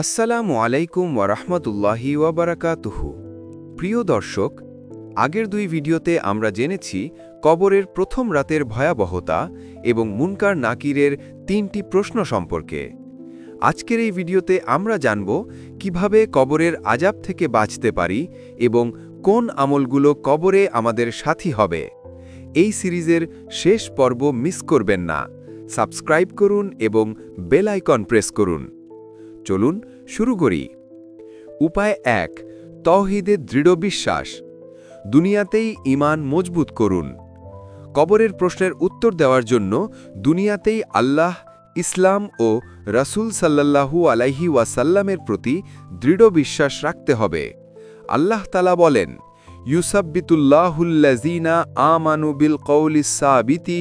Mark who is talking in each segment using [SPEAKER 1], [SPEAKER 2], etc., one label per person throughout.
[SPEAKER 1] আসসালামু আলাইকুম ওয়ারাহমাতুল্লাহি ওয়াবারাকাতুহু। প্রিয় দর্শক, আগের দুই ভিডিওতে আমরা জেনেছি কবরের প্রথম রাতের ভয়াবহতা এবং মুনকার নাকিরের 3টি প্রশ্ন সম্পর্কে। আজকের এই ভিডিওতে আমরা জানব কিভাবে কবরের আযাব থেকে বাঁচতে পারি এবং কোন আমলগুলো কবরে আমাদের সাথী হবে। এই সিরিজের শেষ পর্ব মিস করবেন না। সাবস্ক্রাইব করুন এবং বেল আইকন প্রেস করুন। চলুন শুরু করি। উপায় 1, তাওহীদের দৃঢ় বিশ্বাস। দুনিয়াতেই ঈমান মজবুত করুন। কবরের প্রশ্নের উত্তর দেওয়ার জন্য দুনিয়াতেই আল্লাহ, ইসলাম ও রাসূল সাল্লাল্লাহু আলাইহি ওয়াসাল্লামের প্রতি দৃঢ় বিশ্বাস রাখতে হবে। আল্লাহ তাআলা বলেন, ইউসাব্বিতুল্লাহুল্লাযীনা আমানু বিল কওলিস সাবিতি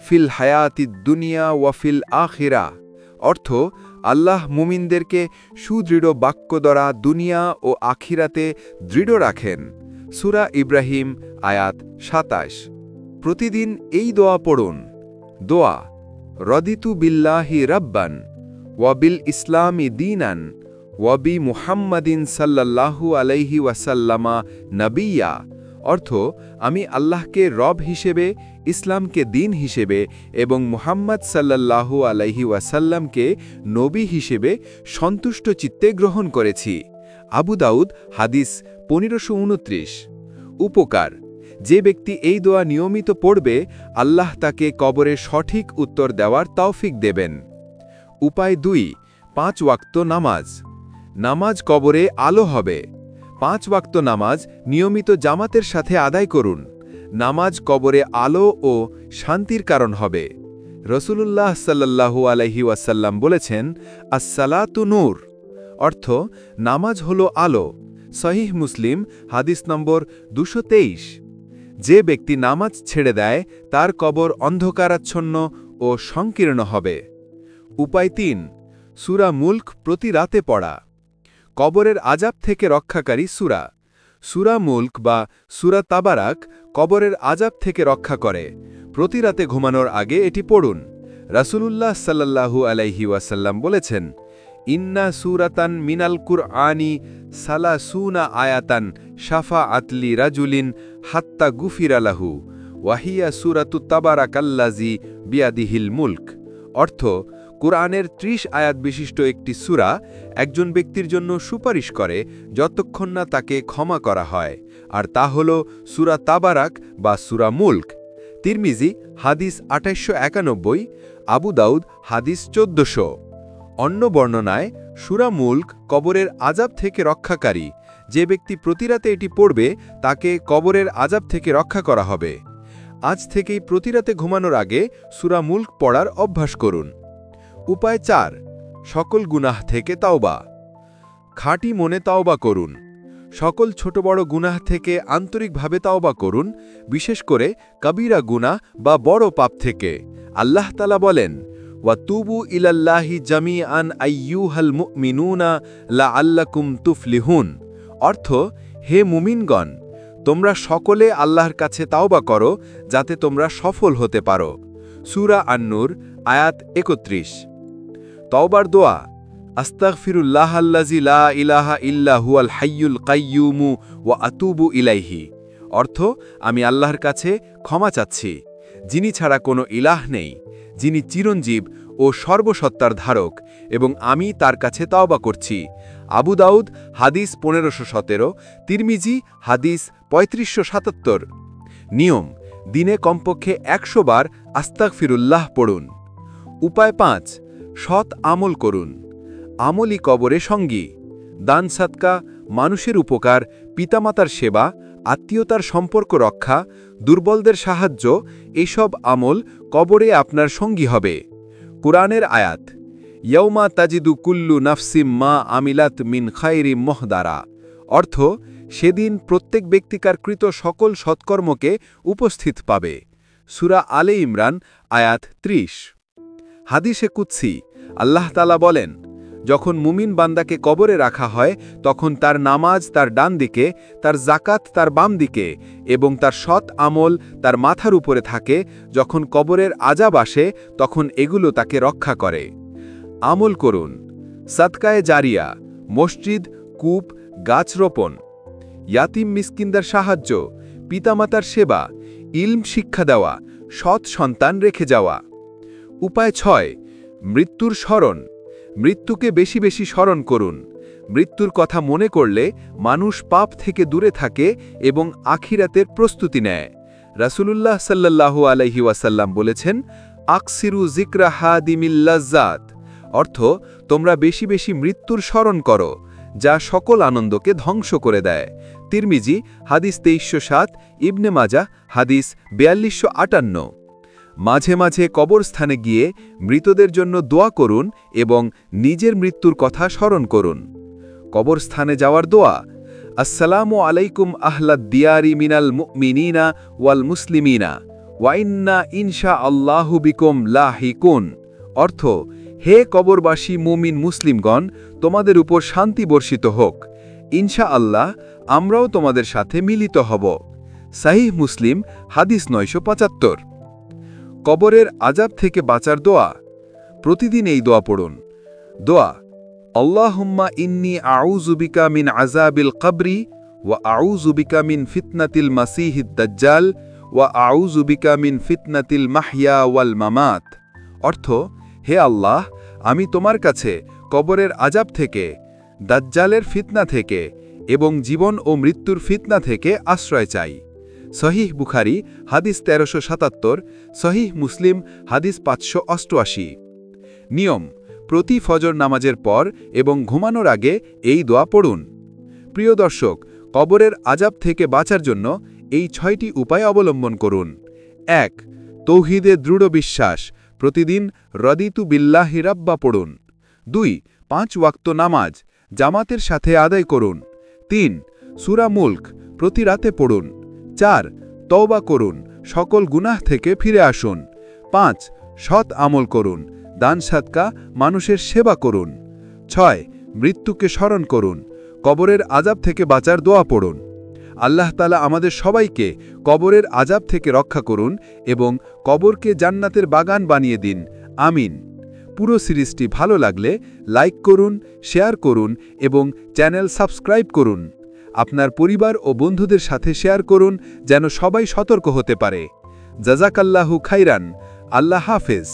[SPEAKER 1] ফিল হায়াতিদ দুনিয়া ওয়া ফিল আখিরাহ। অর্থ, আল্লাহ মুমিনদেরকে সুদৃঢ় বাক্য দ্বারা দুনিয়া ও আখিরাতে দৃঢ় রাখেন। সূরা ইব্রাহিম আয়াত 27। প্রতিদিন এই দোয়া পড়ুন। দোয়া: রদিতু বিল্লাহি রাব্বান ওয়া বিল ইসলামি দীনান ওয়া বি মুহাম্মাদিন সাল্লাল্লাহু আলাইহি ওয়াসাল্লামা নবিয়্যা। অর্থ, আমি আল্লাহকে রব হিসেবে, ইসলামকে দিন হিসেবে এবং মুহাম্মদ সাল্লাল্লাহু আলাইহি ওয়াসাল্লামকে নবী হিসেবে সন্তুষ্ট চিত্তে গ্রহণ করেছি। আবু দাউদ হাদিস 1529। উপকার: যে ব্যক্তি এই দোয়া নিয়মিত পড়বে, আল্লাহ তাকে কবরে সঠিক উত্তর দেওয়ার তৌফিক দেবেন। উপায় 2, 5 ওয়াক্ত নামাজ। নামাজ কবরে আলো হবে। 5 ওয়াক্ত নামাজ নিয়মিত জামাতের সাথে আদায় করুন। নামাজ কবরে আলো ও শান্তির কারণ হবে। রাসূলুল্লাহ সাল্লাল্লাহু আলাইহি ওয়াসাল্লাম বলেছেন, আস-সালাতু নূর। অর্থ, নামাজ হলো আলো। সহিহ মুসলিম হাদিস নম্বর 223। যে ব্যক্তি নামাজ ছেড়ে দেয়, তার কবর অন্ধকারাচ্ছন্ন ও সংকীর্ণ হবে। উপায় 3, সূরা মুলক প্রতি রাতে পড়া। কবরের আযাব থেকে রক্ষাকারী সূরা। সূরা মুলক বা সূরা তাবারাক কবরের আযাব থেকে রক্ষা করে। প্রতি রাতে ঘুমানোর আগে এটি পড়ুন। রাসূলুল্লাহ সাল্লাল্লাহু আলাইহি ওয়াসাল্লাম বলেছেন, ইন্না সূরাতান মিনাল কুরআনি সালাসুনা আয়াতান শাফাআত লি রাজুলিন হাত্তা গুফিরা লাহু ওয়া হিয়া সূরাতুত তাবারাকাল্লাযী বিয়াদিহিল মুলক। অর্থ, কুরআনের 30 আয়াত বিশিষ্ট একটি সূরা একজন ব্যক্তির জন্য সুপারিশ করে যতক্ষণ না তাকে ক্ষমা করা হয়, আর তা হল সূরা তাবারাক বা সূরা মুলক। তিরমিজি হাদিস 2891, আবু দাউদ হাদিস 1400। অন্য বর্ণনায় সূরা মুলক কবরের আযাব থেকে রক্ষাকারী। যে ব্যক্তি প্রতি রাতে এটি পড়বে, তাকে কবরের আযাব থেকে রক্ষা করা হবে। আজ থেকেই প্রতি রাতে ঘুমানোর আগে সূরা মুলক পড়ার অভ্যাস করুন। উপায় 4, সকল গুনাহ থেকে তাওবা। খাঁটি মনে তাওবা করুন। সকল ছোট বড় গুনাহ থেকে আন্তরিকভাবে তাওবা করুন, বিশেষ করে কবিরা গুনাহ বা বড় পাপ থেকে। আল্লাহ তাআলা বলেন, ওয়া তুবু ইলাল্লাহি জামিআন আইয়ুহাল মুমিনুনা লাআল্লাকুম তুফলিহুন। অর্থ, হে মুমিনগণ, তোমরা সকলে আল্লাহর কাছে তাওবা করো যাতে তোমরা সফল হতে পারো। সূরা আন-নূর আয়াত 31। তাওবার দোয়া: আস্তাগফিরুল্লাহাল্লাযী লা ইলাহা ইল্লা হুয়াল হাইয়ুল কাইয়্যুমু ওয়া আতুবু ইলাইহি। অর্থ, আমি আল্লাহর কাছে ক্ষমা চাচ্ছি, যিনি ছাড়া কোনো ইলাহ নেই, যিনি চিরঞ্জীব ও সর্বসত্তার ধারক, এবং আমি তার কাছে তাওবা করছি। আবু দাউদ হাদিস 1517, তিরমিজি হাদিস 3577। নিয়ম: দিনে কমপক্ষে 100 বার আস্তাগফিরুল্লাহ পড়ুন। উপায় 5, সৎ আমল করুন। আমলই কবরে সঙ্গী। দান সাদকা, মানুষের উপকার, পিতামাতার সেবা, আত্মীয়তার সম্পর্ক রক্ষা, দুর্বলদের সাহায্য, এসব আমল কবরে আপনার সঙ্গী হবে। কুরআনের আয়াত: ইয়াউমা তাজিদু কুল্লু নাফসিম মা আমিলাত মিন খায়রি মুহদারা। অর্থ, সেদিন প্রত্যেক ব্যক্তিকার কৃত সকল সৎকর্মকে উপস্থিত পাবে। সূরা আলে ইমরান আয়াত 30। হাদিসে কুদসি আল্লাহ তাআলা বলেন, যখন মুমিন বান্দাকে কবরে রাখা হয়, তখন তার নামাজ তার ডান দিকে, তার যাকাত তার বাম দিকে এবং তার সৎ আমল তার মাথার উপরে থাকে। যখন কবরের আযাব আসে, তখন এগুলো তাকে রক্ষা করে। আমল করুন। সাদকায়ে জারিয়া, মসজিদ, কূপ, গাছ রোপণ। ইয়াতিম মিসকিনদের সাহায্য, পিতামাতার সেবা, ইলম শিক্ষা দেওয়া, সৎ সন্তান রেখে যাওয়া। উপায় 6, মৃত্যুর স্মরণ। মৃত্যুকে বেশি বেশি স্মরণ করুন। মৃত্যুর কথা মনে করলে মানুষ পাপ থেকে দূরে থাকে এবং আখিরাতের প্রস্তুতি নেয়। রাসূলুল্লাহ সাল্লাল্লাহু আলাইহি ওয়াসাল্লাম বলেছেন, আকসিরু যিকরা হাদিমিল লাজ্জাত, অর্থ তোমরা বেশি বেশি মৃত্যুর স্মরণ করো, যা সকল আনন্দকে ধ্বংস করে দেয়। তিরমিজি হাদিস 2307, ইবনে মাজাহ হাদিস 4258। মাঝে মাঝে কবরস্থানে গিয়ে মৃতদের জন্য দোয়া করুন এবং নিজের মৃত্যুর কথা স্মরণ করুন। কবরস্থানে যাওয়ার দোয়া, আসসালামু আলাইকুম আহলাদ দিয়ারি মিনাল মুমিনিনা ওয়াল মুসলিমিনা ওয়া ইন্না ইনশা আল্লাহু বিকুম লাহিকুন, অর্থ হে কবরবাসী মুমিন মুসলিমগণ, তোমাদের উপর শান্তি বর্ষিত হোক, ইনশা আল্লাহ আমরাও তোমাদের সাথে মিলিত হব। সাহিহ মুসলিম হাদিস 975। কবরের আযাব থেকে বাঁচার দোয়া, প্রতিদিন এই দোয়া পড়ুন। দোয়া, আল্লাহুম্মা ইন্নী আউযু বিকা মিন আযাবিল কবরি ওয়া আউযু বিকা মিন ফিতনাতিল মাসীহিদ দাজ্জাল ওয়া আউযু বিকা মিন ফিতনাতিল মাহইয়া ওয়াল মামাত, অর্থ হে আল্লাহ, আমি তোমার কাছে কবরের আযাব থেকে, দাজ্জালের ফিতনা থেকে এবং জীবন ও মৃত্যুর ফিতনা থেকে আশ্রয় চাই। সহিহ বুখারী হাদিস 1377, সহিহ মুসলিম হাদিস 588। নিয়ম, প্রতি ফজর নামাজের পর এবং ঘুমানোর আগে এই দোয়া পড়ুন। প্রিয় দর্শক, কবরের আযাব থেকে বাঁচার জন্য এই 6টি উপায় অবলম্বন করুন। 1, তৌহিদে দৃঢ় বিশ্বাস, প্রতিদিন রদিতু বিল্লাহি রাব্বা পড়ুন। 2, 5 ওয়াক্ত নামাজ, জামাতের সাথে আদায় করুন। 3, সূরা মুলক, প্রতি রাতে পড়ুন। 4, তওবা করুন, সকল গুনাহ থেকে ফিরে আসুন। 5, সৎ আমল করুন, দান সাদকা, মানুষের সেবা করুন। 6, মৃত্যুকে স্মরণ করুন, কবরের আযাব থেকে বাঁচার দোয়া পড়ুন। আল্লাহ তাআলা আমাদের সবাইকে কবরের আযাব থেকে রক্ষা করুন এবং কবরকে জান্নাতের বাগান বানিয়ে দিন। আমিন। পুরো সিরিজটি ভালো লাগলে লাইক করুন, শেয়ার করুন এবং চ্যানেল সাবস্ক্রাইব করুন। আপনার পরিবার ও বন্ধুদের সাথে শেয়ার করুন যেন সবাই সতর্ক হতে পারে। জাযাকাল্লাহু খাইরান। আল্লাহ হাফেজ।